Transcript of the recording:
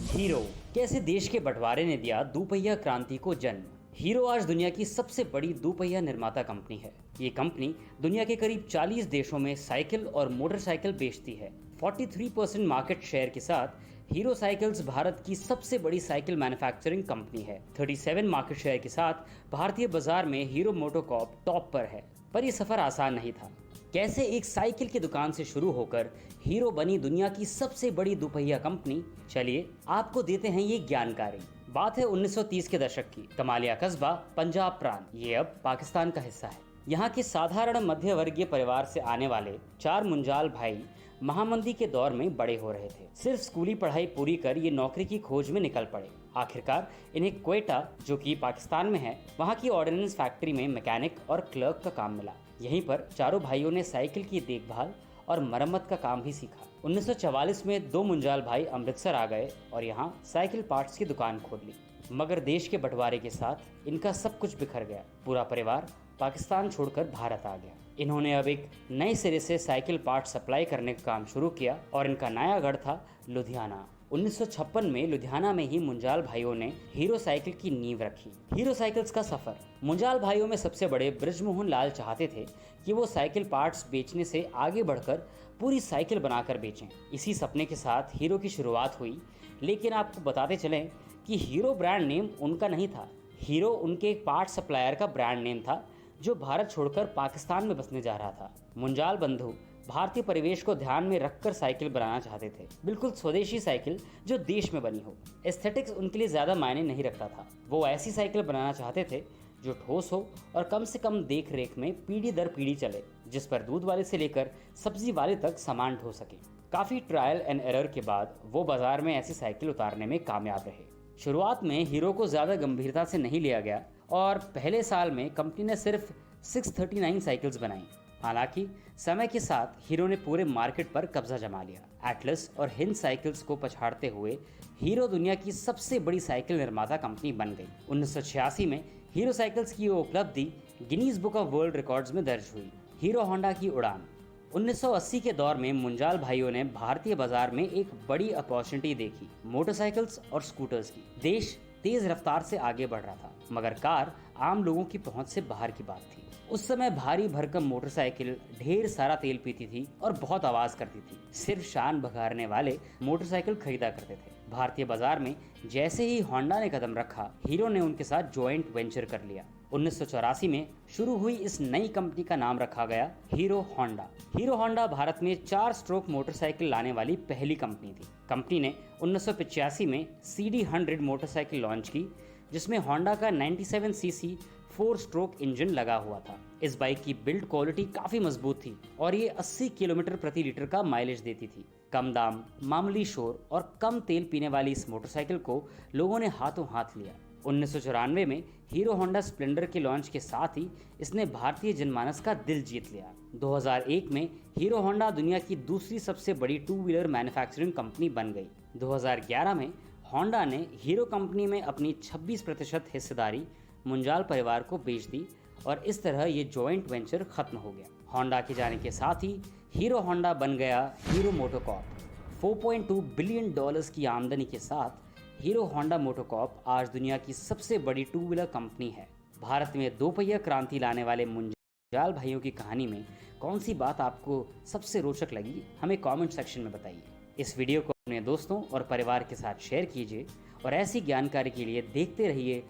Hero, कैसे देश के बंटवारे ने दिया दोपहिया क्रांति को जन्म। हीरो आज दुनिया की सबसे बड़ी दोपहिया निर्माता कंपनी है। ये कंपनी दुनिया के करीब 40 देशों में साइकिल और मोटरसाइकिल बेचती है। 43% मार्केट शेयर के साथ हीरो साइकिल्स भारत की सबसे बड़ी साइकिल मैन्युफैक्चरिंग कंपनी है। 37 मार्केट शेयर के साथ भारतीय बाजार में हीरो मोटोकॉर्प टॉप पर है। पर यह सफर आसान नहीं था। कैसे एक साइकिल की दुकान से शुरू होकर हीरो बनी दुनिया की सबसे बड़ी दोपहिया कंपनी, चलिए आपको देते हैं ये जानकारी। बात है 1930 के दशक की। कमालिया कस्बा, पंजाब प्रांत, ये अब पाकिस्तान का हिस्सा है। यहाँ के साधारण मध्य वर्गीय परिवार से आने वाले 4 मुंजाल भाई महामंदी के दौर में बड़े हो रहे थे। सिर्फ स्कूली पढ़ाई पूरी कर ये नौकरी की खोज में निकल पड़े। आखिरकार इन्हें क्वेटा, जो कि पाकिस्तान में है, वहाँ की ऑर्डिनेंस फैक्ट्री में मैकेनिक और क्लर्क का काम मिला। यहीं पर चारों भाइयों ने साइकिल की देखभाल और मरम्मत का काम भी सीखा। 1944 में 2 मुंजाल भाई अमृतसर आ गए और यहाँ साइकिल पार्ट्स की दुकान खोल ली। मगर देश के बंटवारे के साथ इनका सब कुछ बिखर गया। पूरा परिवार पाकिस्तान छोड़कर भारत आ गया। इन्होंने अब एक नए सिरे से साइकिल पार्ट सप्लाई करने का काम शुरू किया और इनका नया गढ़ था लुधियाना। 1956 में लुधियाना में ही मुंजाल भाइयों ने हीरो साइकिल की नींव रखी। हीरो साइकिल्स का सफर। मुंजाल भाइयों में सबसे बड़े बृजमोहन लाल चाहते थे कि वो साइकिल पार्ट्स बेचने से आगे बढ़कर पूरी साइकिल बनाकर बेचें। इसी सपने के साथ हीरो की शुरुआत हुई। लेकिन आपको बताते चलें कि हीरो ब्रांड नेम उनका नहीं था। हीरो उनके एक पार्ट सप्लायर का ब्रांड नेम था, जो भारत छोड़कर पाकिस्तान में बसने जा रहा था। मुंजाल बंधु भारतीय परिवेश को ध्यान में रखकर साइकिल बनाना चाहते थे। बिल्कुल स्वदेशी साइकिल जो देश में बनी हो। एस्थेटिक्स उनके लिए ज्यादा मायने नहीं रखता था। वो ऐसी साइकिल बनाना चाहते थे जो ठोस हो और कम से कम देख रेख में पीढ़ी दर पीढ़ी चले, जिस पर दूध वाले से लेकर सब्जी वाले तक सामान ढो सके। काफी ट्रायल एंड एरर के बाद वो बाजार में ऐसी साइकिल उतारने में कामयाब रहे। शुरुआत में हीरो को ज्यादा गंभीरता से नहीं लिया गया और पहले साल में कंपनी ने सिर्फ 639 साइकिल्स बनाई। हालांकि समय के साथ हीरो ने पूरे मार्केट पर कब्जा जमा लिया। एटलस और हिंद साइकिल्स को पछाड़ते हुए हीरो दुनिया की सबसे बड़ी साइकिल निर्माता कंपनी बन गई। 1986 में हीरो साइकिल्स की उपलब्धि Guinness book of world records में दर्ज हुई। हीरो होंडा की उड़ान। 1980 के दौर में मुंजाल भाइयों ने भारतीय बाजार में एक बड़ी अपॉर्चुनिटी देखी, मोटरसाइकिल्स और स्कूटर्स की। देश तेज रफ्तार से आगे बढ़ रहा था, मगर कार आम लोगों की पहुंच से बाहर की बात थी। उस समय भारी भरकम मोटरसाइकिल ढेर सारा तेल पीती थी और बहुत आवाज करती थी। सिर्फ शान बघारने वाले मोटरसाइकिल खरीदा करते थे। भारतीय बाजार में जैसे ही होंडा ने कदम रखा, हीरो ने उनके साथ जॉइंट वेंचर कर लिया। 1984 में शुरू हुई इस नई कंपनी का नाम रखा गया hero Honda. Hero Honda Bharat में 4 स्ट्रोक मोटरसाइकिल लाने वाली पहली कंपनी थी। कंपनी ने 1985 में CD100 मोटरसाइकिल लॉन्च की, जिसमें होंडा का 97 सीसी 4 स्ट्रोक इंजन लगा हुआ था। इस बाइक की बिल्ड क्वालिटी काफी मजबूत थी और ये 80 किलोमीटर प्रति लीटर का माइलेज देती थी। कम दाम, मामूली शोर और कम तेल पीने वाली इस मोटरसाइकिल को लोगों ने हाथों हाथ लिया। 1994 में हीरो होंडा स्प्लेंडर के लॉन्च के साथ ही इसने भारतीय जनमानस का दिल जीत लिया। 2001 में हीरो होंडा दुनिया की दूसरी सबसे बड़ी 2 व्हीलर मैन्युफैक्चरिंग कंपनी बन गई। 2011 में होंडा ने हीरो कंपनी में अपनी 26% हिस्सेदारी मुंजाल परिवार को बेच दी और इस तरह ये जॉइंट वेंचर खत्म हो गया। होंडा के जाने के साथ ही हीरो होंडा बन गया हीरो मोटोकॉर्प। $4.2 बिलियन की आमदनी के साथ हीरो होंडा मोटोकॉर्प आज दुनिया की सबसे बड़ी 2 व्हीलर कंपनी है। भारत में दोपहिया क्रांति लाने वाले मुंजाल भाइयों की कहानी में कौन सी बात आपको सबसे रोचक लगी, हमें कमेंट सेक्शन में बताइए। इस वीडियो को अपने दोस्तों और परिवार के साथ शेयर कीजिए और ऐसी जानकारी के लिए देखते रहिए